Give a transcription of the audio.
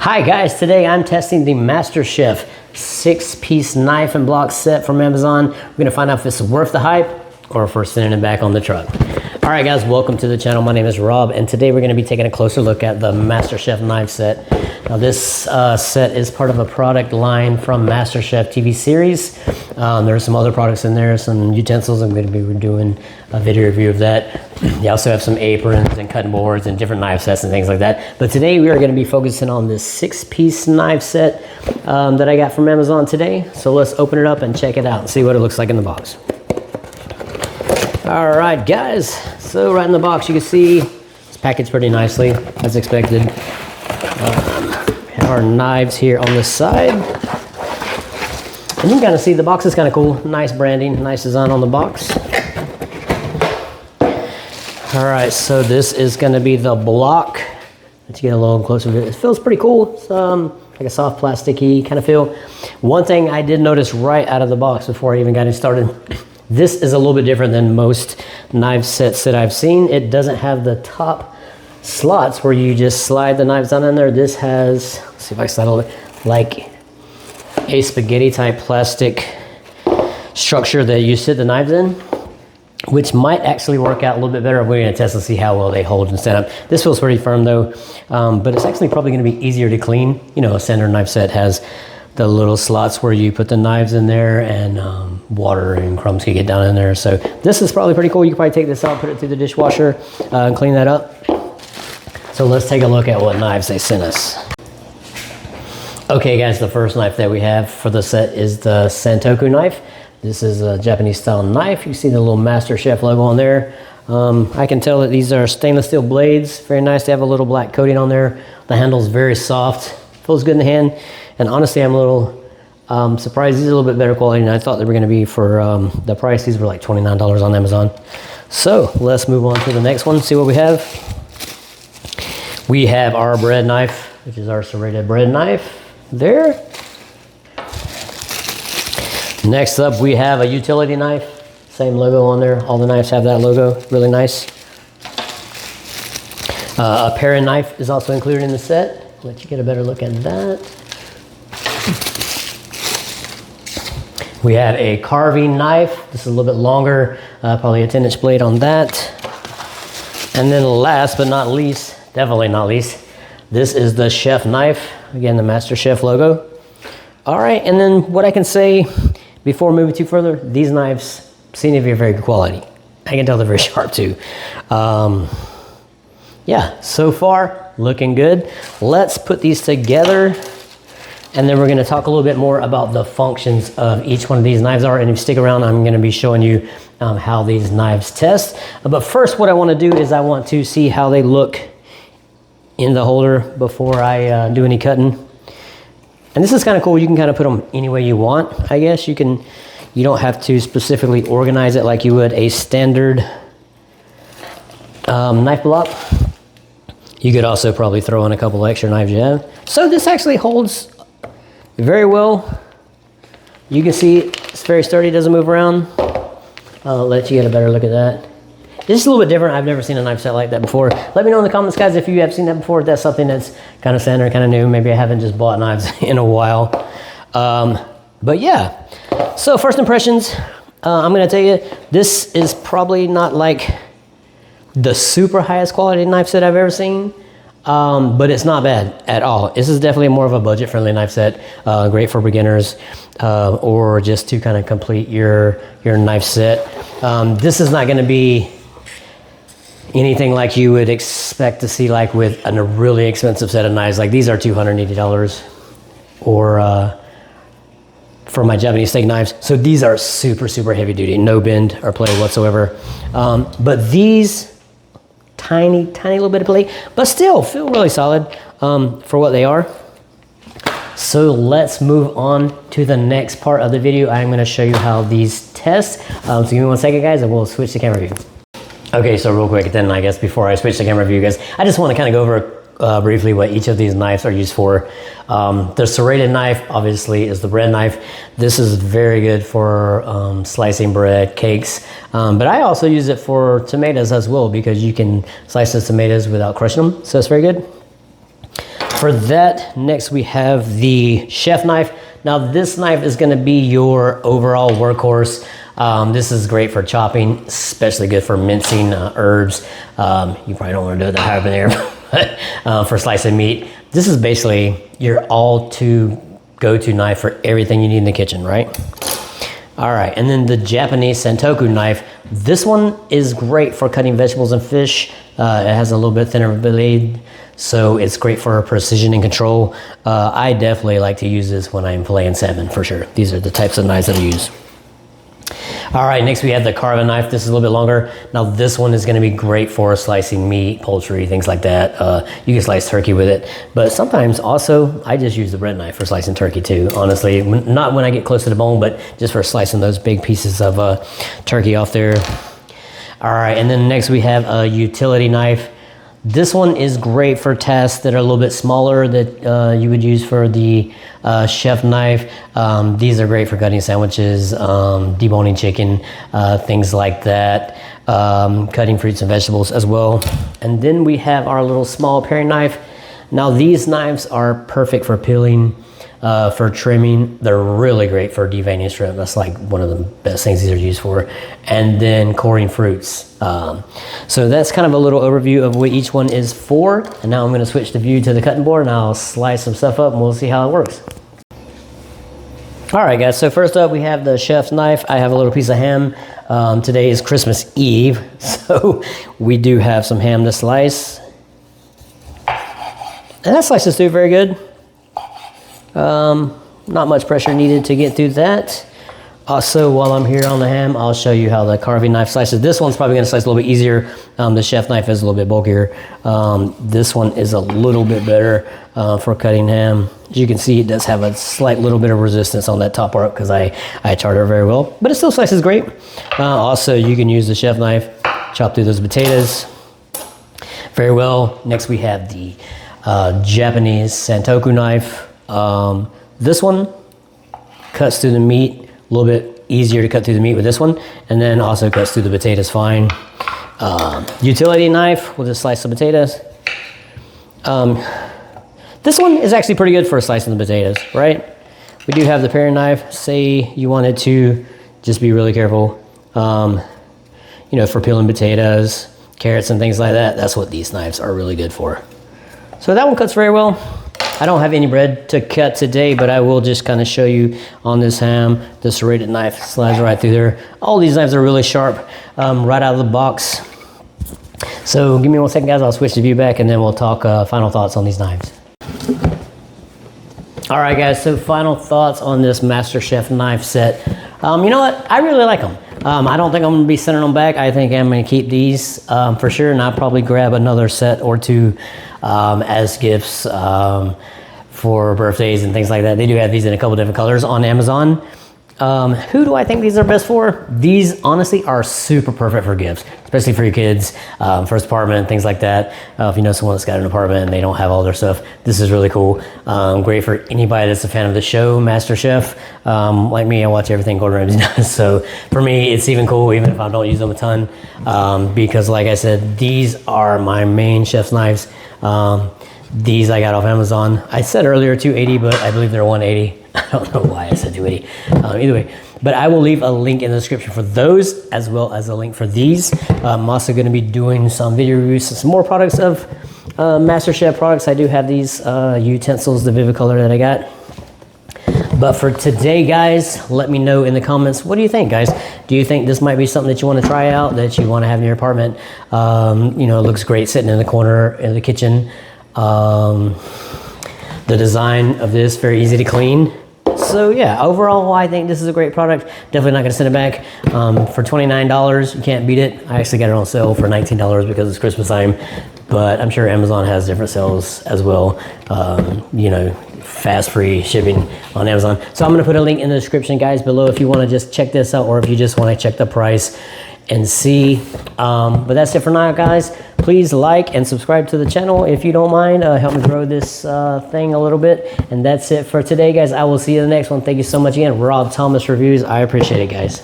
Hi guys, today I'm testing the MasterChef 6-piece knife and block set from Amazon. We're gonna find out if it's worth the hype or if we're sending it back on the truck. All right guys, welcome to the channel. My name is Rob and today we're gonna be taking a closer look at the MasterChef knife set. Now this set is part of a product line from MasterChef TV series. There are some other products in there, some utensils. I'm going to be doing a video review of that. You also have some aprons and cutting boards and different knife sets and things like that. But today we are going to be focusing on this 6-piece knife set that I got from Amazon today. So let's open it up and check it out and see what it looks like in the box. All right guys, so right in the box you can see it's packaged pretty nicely as expected. Our knives here on the side, and you can kind of see the box is kind of cool. Nice branding, nice design on the box. All right, so this is going to be the block. Let's get a little closer to it. It feels pretty cool. It's like a soft plasticky kind of feel. One thing I did notice right out of the box before I even got it started, this is a little bit different than most knife sets that I've seen. It doesn't have the top slots where you just slide the knives down in there. This has, let's see if I can settle it, like a spaghetti type plastic structure that you sit the knives in, which might actually work out a little bit better. We're gonna test and see how well they hold and stand up. This feels pretty firm though, but it's actually probably gonna be easier to clean. You know, a standard knife set has the little slots where you put the knives in there and water and crumbs can get down in there. So this is probably pretty cool. You can probably take this out, put it through the dishwasher and clean that up. So let's take a look at what knives they sent us. Okay guys, the first knife that we have for the set is the Santoku knife. This is a Japanese style knife. You see the little MasterChef logo on there. I can tell that these are stainless steel blades. Very nice to have a little black coating on there. The handle's very soft, feels good in the hand. And honestly, I'm a little surprised. These are a little bit better quality than I thought they were gonna be for the price. These were like $29 on Amazon. So let's move on to the next one, see what we have. We have our bread knife, which is our serrated bread knife there. Next up, we have a utility knife. Same logo on there. All the knives have that logo, really nice. A paring knife is also included in the set. Let you get a better look at that. We have a carving knife. This is a little bit longer, probably a 10-inch blade on that. And then last but not least, definitely not least, this is the chef knife. Again, the MasterChef logo. All right, and then what I can say before moving too further, these knives seem to be very good quality. I can tell they're very sharp too. Yeah, so far, looking good. Let's put these together and then we're gonna talk a little bit more about the functions of each one of these knives are. And if you stick around, I'm gonna be showing you how these knives test. But first, what I wanna do is I want to see how they look in the holder before I do any cutting. And this is kind of cool. You can kind of put them any way you want, I guess. You don't have to specifically organize it like you would a standard knife block. You could also probably throw in a couple extra knives you have. So this actually holds very well. You can see it's very sturdy, doesn't move around. I'll let you get a better look at that. This is a little bit different. I've never seen a knife set like that before. Let me know in the comments, guys, if you have seen that before, if that's something that's kind of standard, kind of new. Maybe I haven't just bought knives in a while. But yeah, so first impressions, I'm gonna tell you, this is probably not like the super highest quality knife set I've ever seen, but it's not bad at all. This is definitely more of a budget-friendly knife set, great for beginners or just to kind of complete your knife set. This is not gonna be anything like you would expect to see like with a really expensive set of knives. Like these are $280 or for my Japanese steak knives. So these are super, super heavy duty, no bend or play whatsoever. But these tiny little bit of play, but still feel really solid for what they are. So let's move on to the next part of the video. I'm gonna show you how these test. So give me 1 second, guys, and we'll switch to camera view. Okay, so real quick then, I guess before I switch to camera view, guys, I just want to kind of go over briefly what each of these knives are used for. The serrated knife, obviously, is the bread knife. This is very good for slicing bread, cakes, but I also use it for tomatoes as well because you can slice the tomatoes without crushing them, so it's very good. For that, next we have the chef knife. Now this knife is gonna be your overall workhorse. This is great for chopping, especially good for mincing herbs. You probably don't wanna do it that high up in there, but for slicing meat. This is basically your go-to knife for everything you need in the kitchen, right? All right, and then the Japanese Santoku knife. This one is great for cutting vegetables and fish. It has a little bit thinner blade, so it's great for precision and control. I definitely like to use this when I'm filleting salmon, for sure. These are the types of knives that I use. All right, next we have the carving knife. This is a little bit longer. Now this one is gonna be great for slicing meat, poultry, things like that. You can slice turkey with it, but sometimes also I just use the bread knife for slicing turkey too, honestly. Not when I get close to the bone, but just for slicing those big pieces of turkey off there. All right, and then next we have a utility knife. This one is great for tasks that are a little bit smaller that you would use for the chef knife. These are great for cutting sandwiches, deboning chicken, things like that, cutting fruits and vegetables as well. And then we have our little small paring knife. Now these knives are perfect for peeling, for trimming. They're really great for deveining shrimp. That's like one of the best things these are used for. And then coring fruits. So that's kind of a little overview of what each one is for. And now I'm gonna switch the view to the cutting board and I'll slice some stuff up and we'll see how it works. All right guys, so first up we have the chef's knife. I have a little piece of ham. Today is Christmas Eve, so we do have some ham to slice. And that slices through very good. Not much pressure needed to get through that. Also, while I'm here on the ham, I'll show you how the carving knife slices. This one's probably gonna slice a little bit easier. The chef knife is a little bit bulkier. This one is a little bit better for cutting ham. As you can see, it does have a slight little bit of resistance on that top part because I charred it very well, but it still slices great. Also, you can use the chef knife, chop through those potatoes very well. Next, we have the Japanese Santoku knife. This one cuts through the meat a little bit easier to cut through the meat with this one, and then also cuts through the potatoes fine. Utility knife, we'll just slice the potatoes. This one is actually pretty good for slicing the potatoes, right? We do have the paring knife. Say you wanted to just be really careful, you know, for peeling potatoes, carrots and things like that. That's what these knives are really good for. So that one cuts very well. I don't have any bread to cut today, but I will just kind of show you on this ham. The serrated knife slides right through there. All these knives are really sharp right out of the box. So give me 1 second, guys. I'll switch the view back and then we'll talk final thoughts on these knives. All right, guys, so final thoughts on this MasterChef knife set. You know what? I really like them. I don't think I'm gonna be sending them back. I think I'm gonna keep these for sure, and I'll probably grab another set or two as gifts for birthdays and things like that. They do have these in a couple different colors on Amazon. Who do I think these are best for? These honestly are super perfect for gifts, especially for your kids, first apartment, things like that. If you know someone that's got an apartment and they don't have all their stuff, this is really cool. Great for anybody that's a fan of the show, MasterChef. Like me, I watch everything Gordon Ramsay does. So for me, it's even cool, even if I don't use them a ton, because like I said, these are my main chef's knives. These I got off Amazon. I said earlier 280, but I believe they're 180. I don't know why I said 280. Either way, but I will leave a link in the description for those, as well as a link for these. I'm also going to be doing some video reviews, some more products of MasterChef products. I do have these utensils, the Vivicolor that I got. But for today, guys, let me know in the comments, what do you think, guys? Do you think this might be something that you want to try out, that you want to have in your apartment? You know, it looks great sitting in the corner in the kitchen. The design of this, very easy to clean. So yeah, overall, I think this is a great product. Definitely not gonna send it back. For $29, you can't beat it. I actually got it on sale for $19 because it's Christmas time, but I'm sure Amazon has different sales as well. You know, fast free shipping on Amazon. So I'm gonna put a link in the description, guys, below if you wanna just check this out or if you just wanna check the price and see. But that's it for now, guys. Please like and subscribe to the channel if you don't mind. Help me grow this thing a little bit. And that's it for today, guys. I will see you in the next one. Thank you so much again. Rob Thomas Reviews. I appreciate it, guys.